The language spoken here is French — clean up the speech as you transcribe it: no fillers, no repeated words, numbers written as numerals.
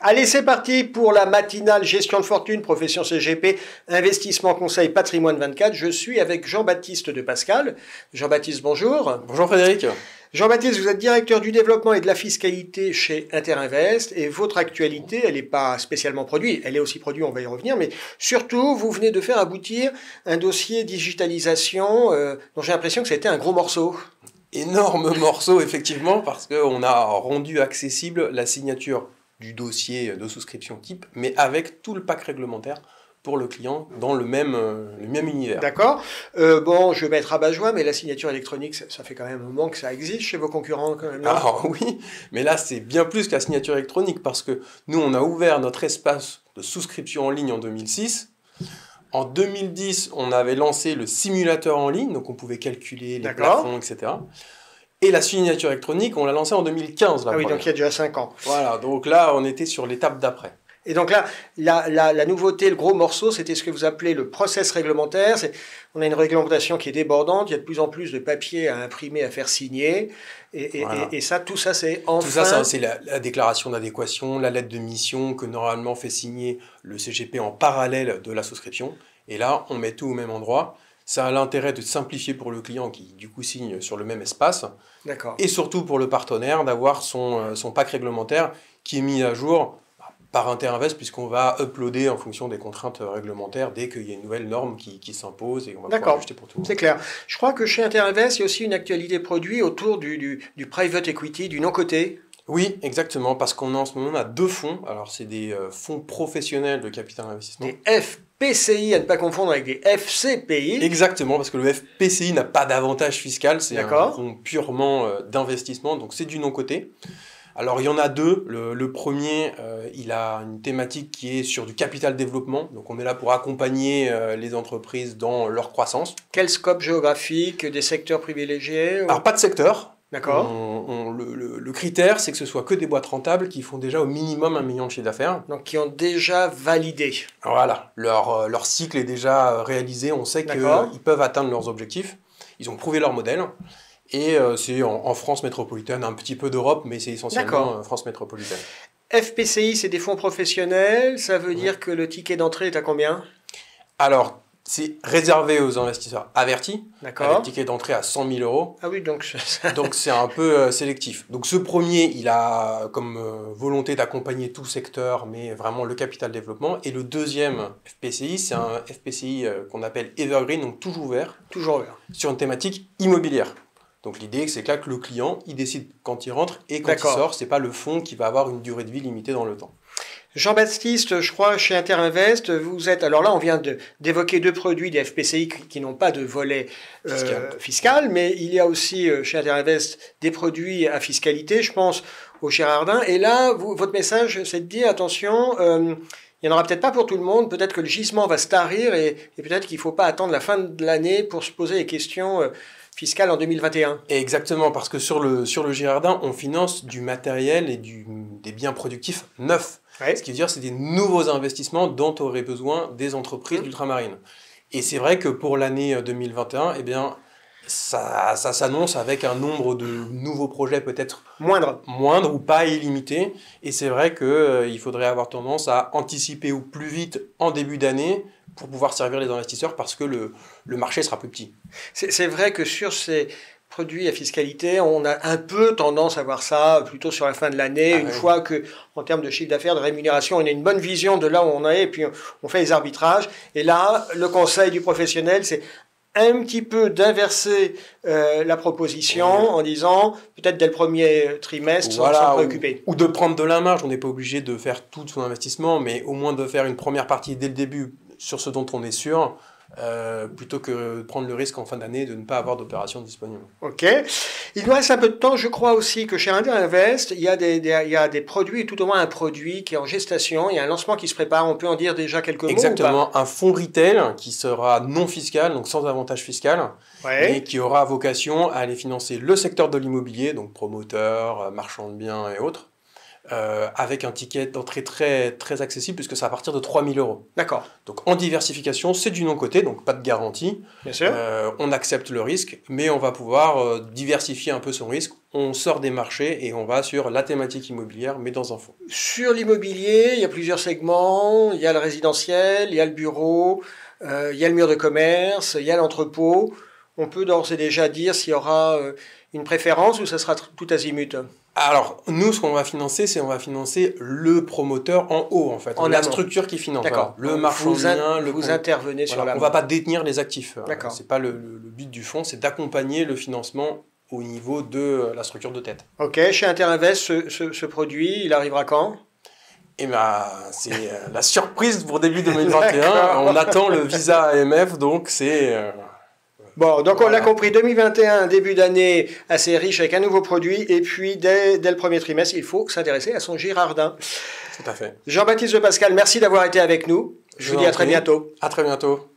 Allez, c'est parti pour la matinale gestion de fortune, profession CGP, investissement conseil patrimoine 24. Je suis avec Jean-Baptiste de Pascal. Jean-Baptiste, bonjour. Bonjour Frédéric. Jean-Baptiste, vous êtes directeur du développement et de la fiscalité chez Interinvest et votre actualité, elle n'est pas spécialement produit, elle est aussi produit, on va y revenir, mais surtout, vous venez de faire aboutir un dossier digitalisation dont j'ai l'impression que c'était un gros morceau. Énorme morceau, effectivement, parce qu'on a rendu accessible la signature du dossier de souscription type, mais avec tout le pack réglementaire pour le client dans le même univers. D'accord. Bon, je vais être rabat-joie, mais la signature électronique, ça fait quand même un moment que ça existe chez vos concurrents quand même. Alors oui, mais là c'est bien plus que la signature électronique, parce que nous on a ouvert notre espace de souscription en ligne en 2006. En 2010, on avait lancé le simulateur en ligne, donc on pouvait calculer les plafonds, etc. Et la signature électronique, on l'a lancée en 2015. Ah oui, donc il y a déjà 5 ans. Voilà, donc là, on était sur l'étape d'après. Et donc là, la nouveauté, le gros morceau, c'était ce que vous appelez le process réglementaire. On a une réglementation qui est débordante, il y a de plus en plus de papiers à imprimer, à faire signer. Voilà. Et ça, tout ça, c'est enfin... Tout ça, c'est la déclaration d'adéquation, la lettre de mission que normalement fait signer le CGP en parallèle de la souscription. Et là, on met tout au même endroit. Ça a l'intérêt de simplifier pour le client qui, du coup, signe sur le même espace. D'accord. Et surtout pour le partenaire d'avoir son pack réglementaire qui est mis à jour par Interinvest, puisqu'on va uploader en fonction des contraintes réglementaires dès qu'il y a une nouvelle norme qui s'impose et on va pouvoir acheter pour tout le monde. C'est clair. Je crois que chez Interinvest, il y a aussi une actualité produit autour du private equity, du non-coté. Oui, exactement, parce qu'on a en ce moment on a 2 fonds. Alors, c'est des fonds professionnels de capital investissement. Des FPCI, à ne pas confondre avec des FCPI. Exactement, parce que le FPCI n'a pas d'avantage fiscal, c'est un fonds purement d'investissement, donc c'est du non-coté. Alors, il y en a 2. Le premier, il a une thématique qui est sur du capital développement. Donc, on est là pour accompagner les entreprises dans leur croissance. Quel scope géographique, des secteurs privilégiés? Alors, pas de secteur. D'accord. Le critère, c'est que ce soit que des boîtes rentables qui font déjà au minimum 1 million de chiffre d'affaires. Donc, qui ont déjà validé. Voilà, leur cycle est déjà réalisé. On sait qu'ils peuvent atteindre leurs objectifs. Ils ont prouvé leur modèle. Et c'est en France métropolitaine, un petit peu d'Europe, mais c'est essentiellement France métropolitaine. FPCI, c'est des fonds professionnels. Ça veut dire que le ticket d'entrée est à combien? Alors, c'est réservé aux investisseurs avertis, avec ticket d'entrée à 100 000 euros. Ah oui, donc c'est un peu sélectif. Donc ce premier, il a comme volonté d'accompagner tout secteur, mais vraiment le capital développement. Et le deuxième FPCI, c'est un FPCI qu'on appelle Evergreen, donc toujours ouvert. Toujours ouvert. Sur une thématique immobilière. Donc l'idée, c'est que là, que le client, il décide quand il rentre et quand il sort. C'est pas le fonds qui va avoir une durée de vie limitée dans le temps. Jean-Baptiste, je crois, chez Interinvest, vous êtes... Alors là, on vient d'évoquer 2 produits des FPCI qui n'ont pas de volet fiscal, mais il y a aussi chez Interinvest des produits à fiscalité, je pense au Girardin. Et là, votre message, c'est de dire, attention... il n'y en aura peut-être pas pour tout le monde, peut-être que le gisement va se tarir et peut-être qu'il ne faut pas attendre la fin de l'année pour se poser les questions fiscales en 2021. Exactement, parce que sur le Girardin, on finance du matériel et des biens productifs neufs. Ouais. Ce qui veut dire que c'est des nouveaux investissements dont auraient besoin des entreprises d'ultramarines. Et c'est vrai que pour l'année 2021, eh bien, ça s'annonce avec un nombre de nouveaux projets peut-être moindre ou pas illimité. Et c'est vrai qu'il faudrait avoir tendance à anticiper au plus vite en début d'année pour pouvoir servir les investisseurs parce que le marché sera plus petit. C'est vrai que sur ces produits à fiscalité, on a un peu tendance à voir ça plutôt sur la fin de l'année, fois que, en termes de chiffre d'affaires, de rémunération, on a une bonne vision de là où on est et puis on fait les arbitrages. Et là, le conseil du professionnel, c'est un petit peu d'inverser la proposition en disant peut-être dès le premier trimestre sans s'en préoccuper. Ou de prendre de la marge, on n'est pas obligé de faire tout son investissement, mais au moins de faire une première partie dès le début sur ce dont on est sûr, plutôt que de prendre le risque en fin d'année de ne pas avoir d'opération disponible. Ok. Il nous reste un peu de temps. Je crois aussi que chez Interinvest, il y a des produits, tout au moins un produit qui est en gestation. Il y a un lancement qui se prépare. On peut en dire déjà quelques mots. Exactement. Un fonds retail qui sera non fiscal, donc sans avantage fiscal, et qui aura vocation à aller financer le secteur de l'immobilier, donc promoteurs, marchands de biens et autres, avec un ticket d'entrée très, très accessible, puisque c'est à partir de 3 000 euros. D'accord. Donc en diversification, c'est du non-coté, donc pas de garantie. Bien sûr. On accepte le risque, mais on va pouvoir diversifier un peu son risque. On sort des marchés et on va sur la thématique immobilière, mais dans un fonds. Sur l'immobilier, il y a plusieurs segments. Il y a le résidentiel, il y a le bureau, il y a le mur de commerce, il y a l'entrepôt. On peut d'ores et déjà dire s'il y aura une préférence ou ça sera tout azimut? Alors, nous, ce qu'on va financer, c'est on va financer le promoteur en haut, en fait. La structure qui finance. D'accord. Voilà. Le marchand bien, vous intervenez sur la... On ne va pas détenir les actifs. D'accord. Ce n'est pas le but du fonds, c'est d'accompagner le financement au niveau de la structure de tête. Ok, chez Interinvest, ce produit, il arrivera quand? Eh ben, c'est la surprise pour début 2021. On attend le visa AMF, donc c'est... Bon, donc on l'a compris, 2021, début d'année assez riche avec un nouveau produit, et puis dès le premier trimestre, il faut s'intéresser à son Girardin. Tout à fait. Jean-Baptiste de Pascal, merci d'avoir été avec nous. Je vous dis à très bientôt. À très bientôt.